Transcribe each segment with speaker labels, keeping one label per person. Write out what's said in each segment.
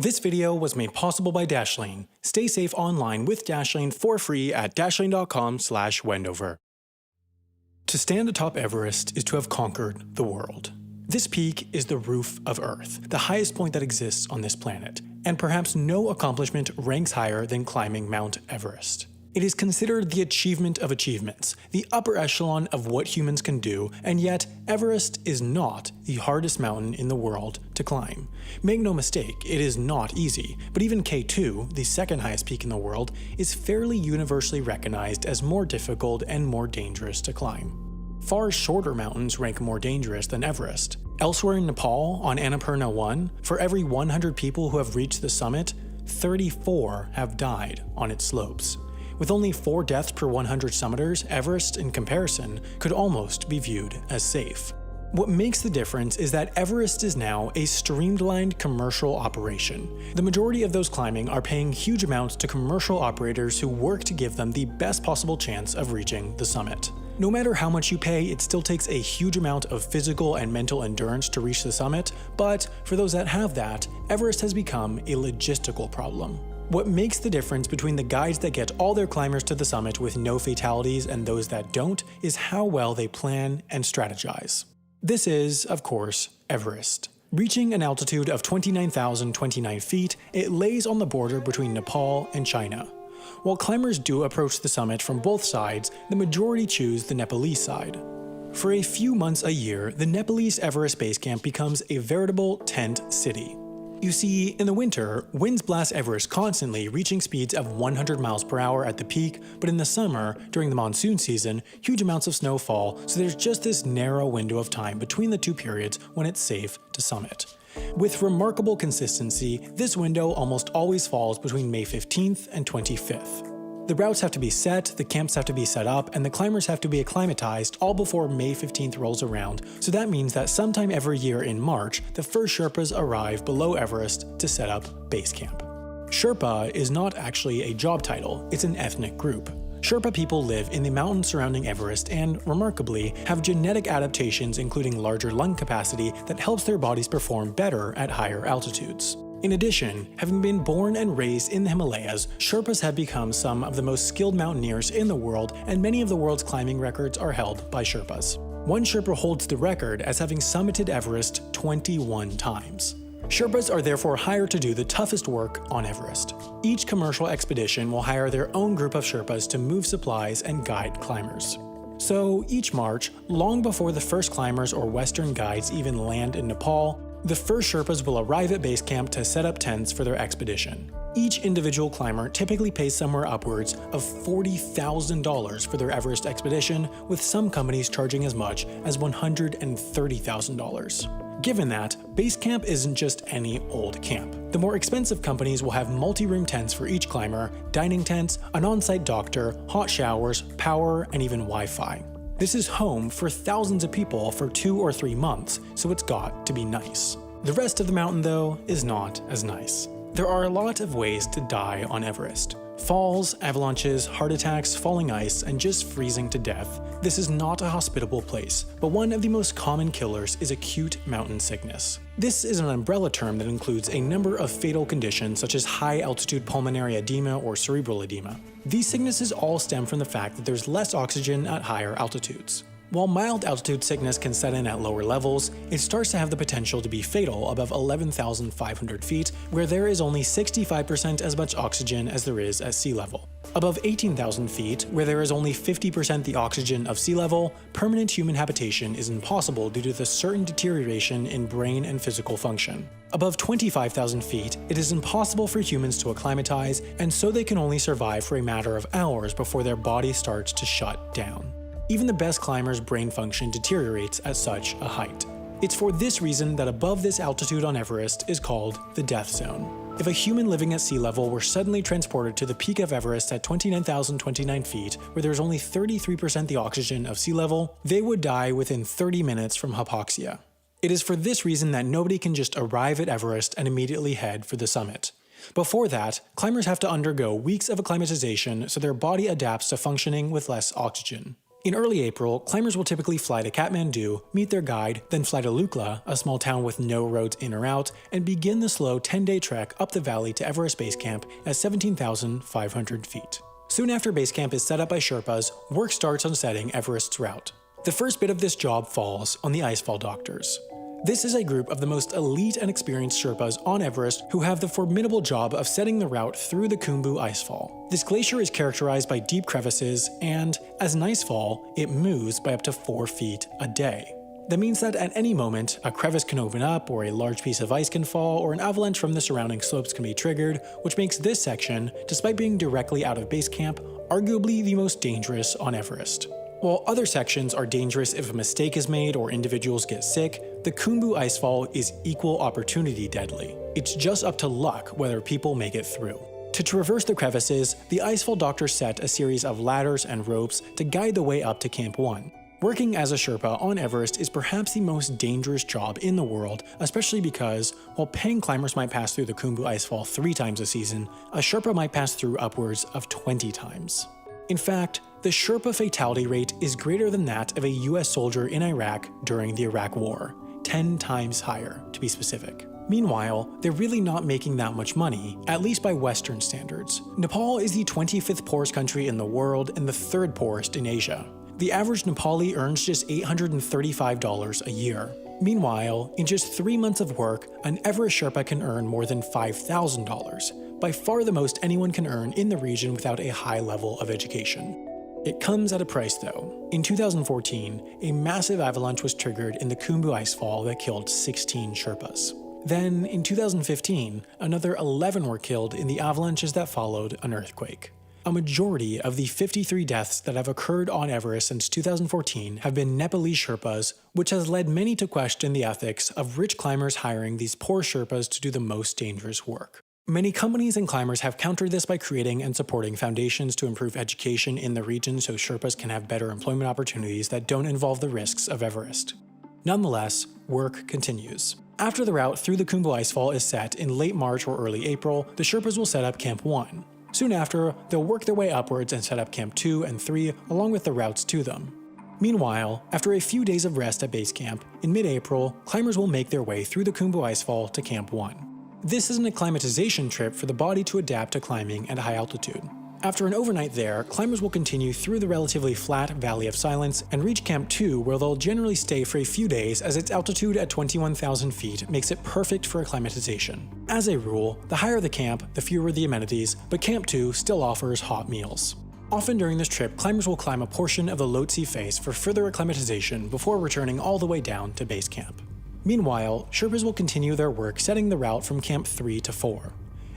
Speaker 1: This video was made possible by Dashlane. Stay safe online with Dashlane for free at dashlane.com/Wendover. To stand atop Everest is to have conquered the world. This peak is the roof of Earth, the highest point that exists on this planet, and perhaps no accomplishment ranks higher than climbing Mount Everest. It is considered the achievement of achievements, the upper echelon of what humans can do, and yet Everest is not the hardest mountain in the world to climb. Make no mistake, it is not easy, but even K2, the second highest peak in the world, is fairly universally recognized as more difficult and more dangerous to climb. Far shorter mountains rank more dangerous than Everest. Elsewhere in Nepal, on Annapurna 1, for every 100 people who have reached the summit, 34 have died on its slopes. With only 4 deaths per 100 summiters, Everest, in comparison, could almost be viewed as safe. What makes the difference is that Everest is now a streamlined commercial operation. The majority of those climbing are paying huge amounts to commercial operators who work to give them the best possible chance of reaching the summit. No matter how much you pay, it still takes a huge amount of physical and mental endurance to reach the summit, but for those that have that, Everest has become a logistical problem. What makes the difference between the guides that get all their climbers to the summit with no fatalities and those that don't is how well they plan and strategize. This is, of course, Everest. Reaching an altitude of 29,029 feet, it lays on the border between Nepal and China. While climbers do approach the summit from both sides, the majority choose the Nepalese side. For a few months a year, the Nepalese Everest base camp becomes a veritable tent city. You see, in the winter, winds blast Everest constantly, reaching speeds of 100 miles per hour at the peak, but in the summer, during the monsoon season, huge amounts of snow fall, so there's just this narrow window of time between the two periods when it's safe to summit. With remarkable consistency, this window almost always falls between May 15th and 25th. The routes have to be set, the camps have to be set up, and the climbers have to be acclimatized all before May 15th rolls around, so that means that sometime every year in March, the first Sherpas arrive below Everest to set up base camp. Sherpa is not actually a job title, it's an ethnic group. Sherpa people live in the mountains surrounding Everest and, remarkably, have genetic adaptations including larger lung capacity that helps their bodies perform better at higher altitudes. In addition, having been born and raised in the Himalayas, Sherpas have become some of the most skilled mountaineers in the world, and many of the world's climbing records are held by Sherpas. One Sherpa holds the record as having summited Everest 21 times. Sherpas are therefore hired to do the toughest work on Everest. Each commercial expedition will hire their own group of Sherpas to move supplies and guide climbers. So each March, long before the first climbers or Western guides even land in Nepal, the first Sherpas will arrive at base camp to set up tents for their expedition. Each individual climber typically pays somewhere upwards of $40,000 for their Everest expedition, with some companies charging as much as $130,000. Given that, base camp isn't just any old camp. The more expensive companies will have multi-room tents for each climber, dining tents, an on-site doctor, hot showers, power, and even Wi-Fi. This is home for thousands of people for 2 or 3 months, so it's got to be nice. The rest of the mountain, though, is not as nice. There are a lot of ways to die on Everest. Falls, avalanches, heart attacks, falling ice, and just freezing to death. This is not a hospitable place, but one of the most common killers is acute mountain sickness. This is an umbrella term that includes a number of fatal conditions such as high-altitude pulmonary edema or cerebral edema. These sicknesses all stem from the fact that there's less oxygen at higher altitudes. While mild altitude sickness can set in at lower levels, it starts to have the potential to be fatal above 11,500 feet, where there is only 65% as much oxygen as there is at sea level. Above 18,000 feet, where there is only 50% the oxygen of sea level, permanent human habitation is impossible due to the certain deterioration in brain and physical function. Above 25,000 feet, it is impossible for humans to acclimatize, and so they can only survive for a matter of hours before their body starts to shut down. Even the best climbers' brain function deteriorates at such a height. It's for this reason that above this altitude on Everest is called the death zone. If a human living at sea level were suddenly transported to the peak of Everest at 29,029 feet, where there's only 33% the oxygen of sea level, they would die within 30 minutes from hypoxia. It is for this reason that nobody can just arrive at Everest and immediately head for the summit. Before that, climbers have to undergo weeks of acclimatization so their body adapts to functioning with less oxygen. In early April, climbers will typically fly to Kathmandu, meet their guide, then fly to Lukla, a small town with no roads in or out, and begin the slow 10-day trek up the valley to Everest Base Camp at 17,500 feet. Soon after base camp is set up by Sherpas, work starts on setting Everest's route. The first bit of this job falls on the Icefall Doctors. This is a group of the most elite and experienced Sherpas on Everest who have the formidable job of setting the route through the Khumbu Icefall. This glacier is characterized by deep crevices and, as an icefall, it moves by up to 4 feet a day. That means that at any moment, a crevice can open up, or a large piece of ice can fall, or an avalanche from the surrounding slopes can be triggered, which makes this section, despite being directly out of base camp, arguably the most dangerous on Everest. While other sections are dangerous if a mistake is made or individuals get sick, the Khumbu Icefall is equal opportunity deadly. It's just up to luck whether people make it through. To traverse the crevices, the Icefall Doctors set a series of ladders and ropes to guide the way up to Camp 1. Working as a Sherpa on Everest is perhaps the most dangerous job in the world, especially because, while paying climbers might pass through the Khumbu Icefall 3 times a season, a Sherpa might pass through upwards of 20 times. In fact, the Sherpa fatality rate is greater than that of a US soldier in Iraq during the Iraq War, 10 times higher to be specific. Meanwhile, they're really not making that much money, at least by Western standards. Nepal is the 25th poorest country in the world and the 3rd poorest in Asia. The average Nepali earns just $835 a year. Meanwhile, in just 3 months of work, an Everest Sherpa can earn more than $5,000, by far the most anyone can earn in the region without a high level of education. It comes at a price though. In 2014, a massive avalanche was triggered in the Khumbu Icefall that killed 16 Sherpas. Then, in 2015, another 11 were killed in the avalanches that followed an earthquake. A majority of the 53 deaths that have occurred on Everest since 2014 have been Nepalese Sherpas, which has led many to question the ethics of rich climbers hiring these poor Sherpas to do the most dangerous work. Many companies and climbers have countered this by creating and supporting foundations to improve education in the region so Sherpas can have better employment opportunities that don't involve the risks of Everest. Nonetheless, work continues. After the route through the Khumbu Icefall is set in late March or early April, the Sherpas will set up Camp 1. Soon after, they'll work their way upwards and set up Camp 2 and 3 along with the routes to them. Meanwhile, after a few days of rest at base camp, in mid-April, climbers will make their way through the Khumbu Icefall to Camp 1. This is an acclimatization trip for the body to adapt to climbing at high altitude. After an overnight there, climbers will continue through the relatively flat Valley of Silence and reach Camp 2, where they'll generally stay for a few days as its altitude at 21,000 feet makes it perfect for acclimatization. As a rule, the higher the camp, the fewer the amenities, but Camp 2 still offers hot meals. Often during this trip, climbers will climb a portion of the Lhotse face for further acclimatization before returning all the way down to base camp. Meanwhile, Sherpas will continue their work setting the route from Camp 3 to 4.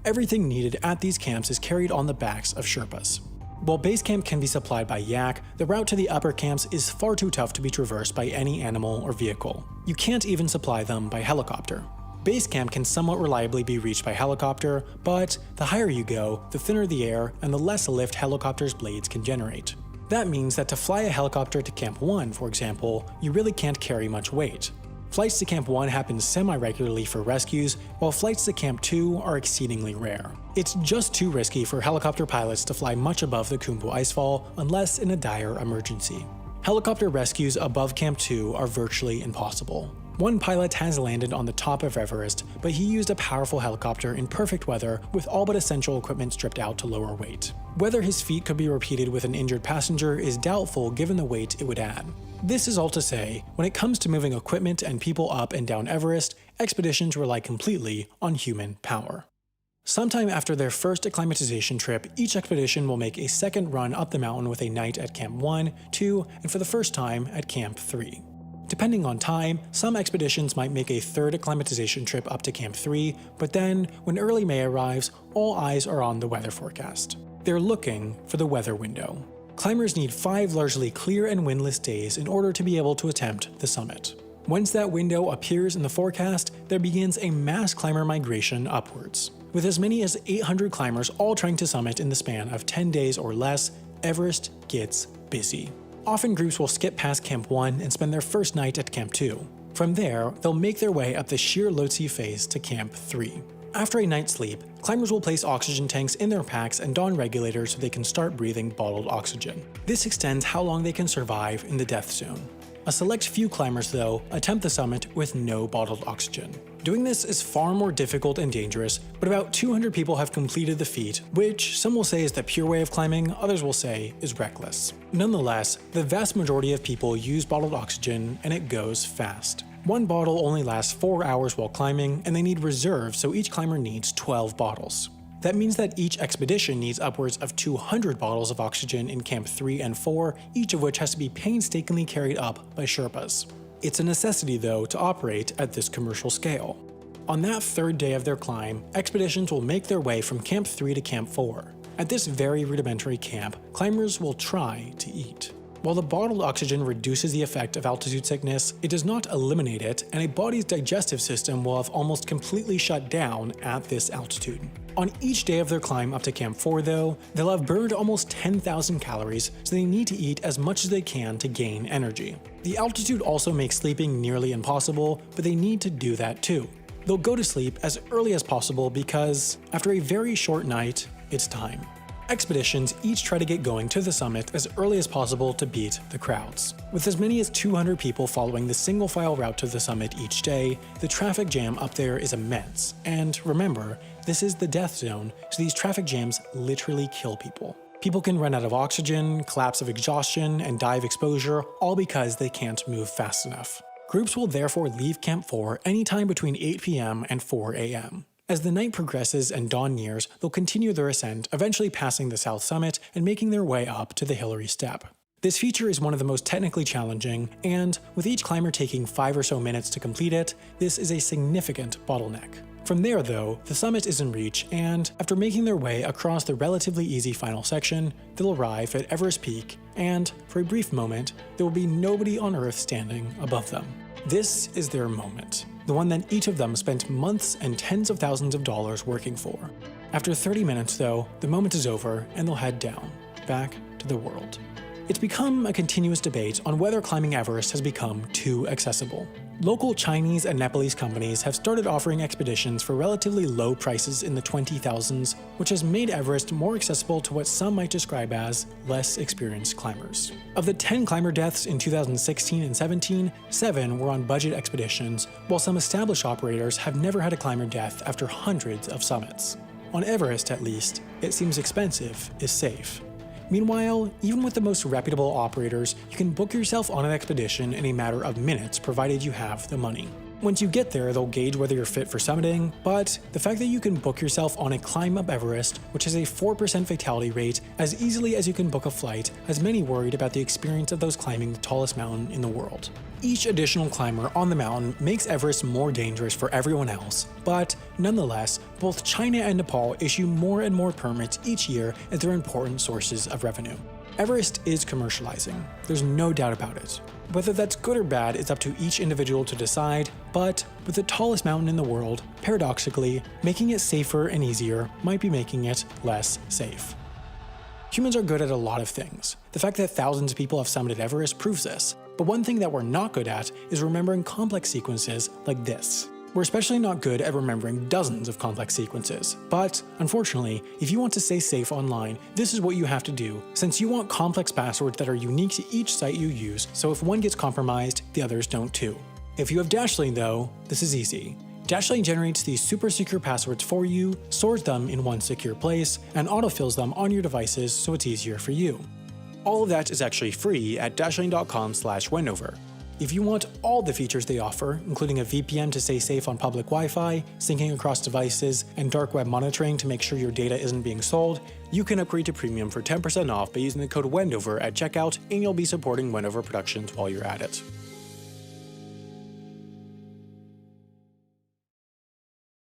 Speaker 1: Everything needed at these camps is carried on the backs of Sherpas. While base camp can be supplied by yak, the route to the upper camps is far too tough to be traversed by any animal or vehicle. You can't even supply them by helicopter. Base camp can somewhat reliably be reached by helicopter, but the higher you go, the thinner the air and the less lift helicopters' blades can generate. That means that to fly a helicopter to Camp 1, for example, you really can't carry much weight. Flights to Camp 1 happen semi-regularly for rescues, while flights to Camp 2 are exceedingly rare. It's just too risky for helicopter pilots to fly much above the Khumbu Icefall unless in a dire emergency. Helicopter rescues above Camp 2 are virtually impossible. One pilot has landed on the top of Everest, but he used a powerful helicopter in perfect weather with all but essential equipment stripped out to lower weight. Whether his feat could be repeated with an injured passenger is doubtful given the weight it would add. This is all to say, when it comes to moving equipment and people up and down Everest, expeditions rely completely on human power. Sometime after their first acclimatization trip, each expedition will make a second run up the mountain with a night at Camp 1, 2, and for the first time at Camp 3. Depending on time, some expeditions might make a third acclimatization trip up to Camp 3, but then, when early May arrives, all eyes are on the weather forecast. They're looking for the weather window. Climbers need 5 largely clear and windless days in order to be able to attempt the summit. Once that window appears in the forecast, there begins a mass climber migration upwards. With as many as 800 climbers all trying to summit in the span of 10 days or less, Everest gets busy. Often groups will skip past Camp 1 and spend their first night at Camp 2. From there, they'll make their way up the sheer Lhotse face to Camp 3. After a night's sleep, climbers will place oxygen tanks in their packs and don regulators so they can start breathing bottled oxygen. This extends how long they can survive in the death zone. A select few climbers, though, attempt the summit with no bottled oxygen. Doing this is far more difficult and dangerous, but about 200 people have completed the feat, which some will say is the pure way of climbing, others will say is reckless. Nonetheless, the vast majority of people use bottled oxygen, and it goes fast. One bottle only lasts 4 hours while climbing, and they need reserves, so each climber needs 12 bottles. That means that each expedition needs upwards of 200 bottles of oxygen in Camp 3 and 4, each of which has to be painstakingly carried up by Sherpas. It's a necessity, though, to operate at this commercial scale. On that third day of their climb, expeditions will make their way from Camp 3 to Camp 4. At this very rudimentary camp, climbers will try to eat. While the bottled oxygen reduces the effect of altitude sickness, it does not eliminate it, and a body's digestive system will have almost completely shut down at this altitude. On each day of their climb up to Camp 4, though, they'll have burned almost 10,000 calories, so they need to eat as much as they can to gain energy. The altitude also makes sleeping nearly impossible, but they need to do that too. They'll go to sleep as early as possible because, after a very short night, it's time. Expeditions each try to get going to the summit as early as possible to beat the crowds. With as many as 200 people following the single-file route to the summit each day, the traffic jam up there is immense. And remember, this is the death zone, so these traffic jams literally kill people. People can run out of oxygen, collapse of exhaustion, and die of exposure, all because they can't move fast enough. Groups will therefore leave Camp 4 anytime between 8 p.m. and 4 a.m. As the night progresses and dawn nears, they'll continue their ascent, eventually passing the south summit and making their way up to the Hillary Step. This feature is one of the most technically challenging, and with each climber taking 5 or so minutes to complete it, this is a significant bottleneck. From there, though, the summit is in reach, and after making their way across the relatively easy final section, they'll arrive at Everest Peak, and for a brief moment, there will be nobody on Earth standing above them. This is their moment, the one that each of them spent months and tens of thousands of dollars working for. After 30 minutes, though, the moment is over, and they'll head down, back to the world. It's become a continuous debate on whether climbing Everest has become too accessible. Local Chinese and Nepalese companies have started offering expeditions for relatively low prices in the 20,000s, which has made Everest more accessible to what some might describe as less experienced climbers. Of the 10 climber deaths in 2016 and 17, 7 were on budget expeditions, while some established operators have never had a climber death after hundreds of summits. On Everest, at least, it seems expensive is safe. Meanwhile, even with the most reputable operators, you can book yourself on an expedition in a matter of minutes provided you have the money. Once you get there, they'll gauge whether you're fit for summiting, but the fact that you can book yourself on a climb up Everest, which has a 4% fatality rate, as easily as you can book a flight, has many worried about the experience of those climbing the tallest mountain in the world. Each additional climber on the mountain makes Everest more dangerous for everyone else, but nonetheless, both China and Nepal issue more and more permits each year as their important sources of revenue. Everest is commercializing, there's no doubt about it. Whether that's good or bad is up to each individual to decide, but with the tallest mountain in the world, paradoxically, making it safer and easier might be making it less safe. Humans are good at a lot of things. The fact that thousands of people have summited Everest proves this, but one thing that we're not good at is remembering complex sequences like this. We're especially not good at remembering dozens of complex sequences, but unfortunately, if you want to stay safe online, this is what you have to do, since you want complex passwords that are unique to each site you use, so if one gets compromised, the others don't too. If you have Dashlane though, this is easy. Dashlane generates these super secure passwords for you, stores them in one secure place, and autofills them on your devices so it's easier for you. All of that is actually free at dashlane.com/Wendover. If you want all the features they offer, including a VPN to stay safe on public Wi-Fi, syncing across devices, and dark web monitoring to make sure your data isn't being sold, you can upgrade to Premium for 10% off by using the code WENDOVER at checkout, and you'll be supporting Wendover Productions while you're at it.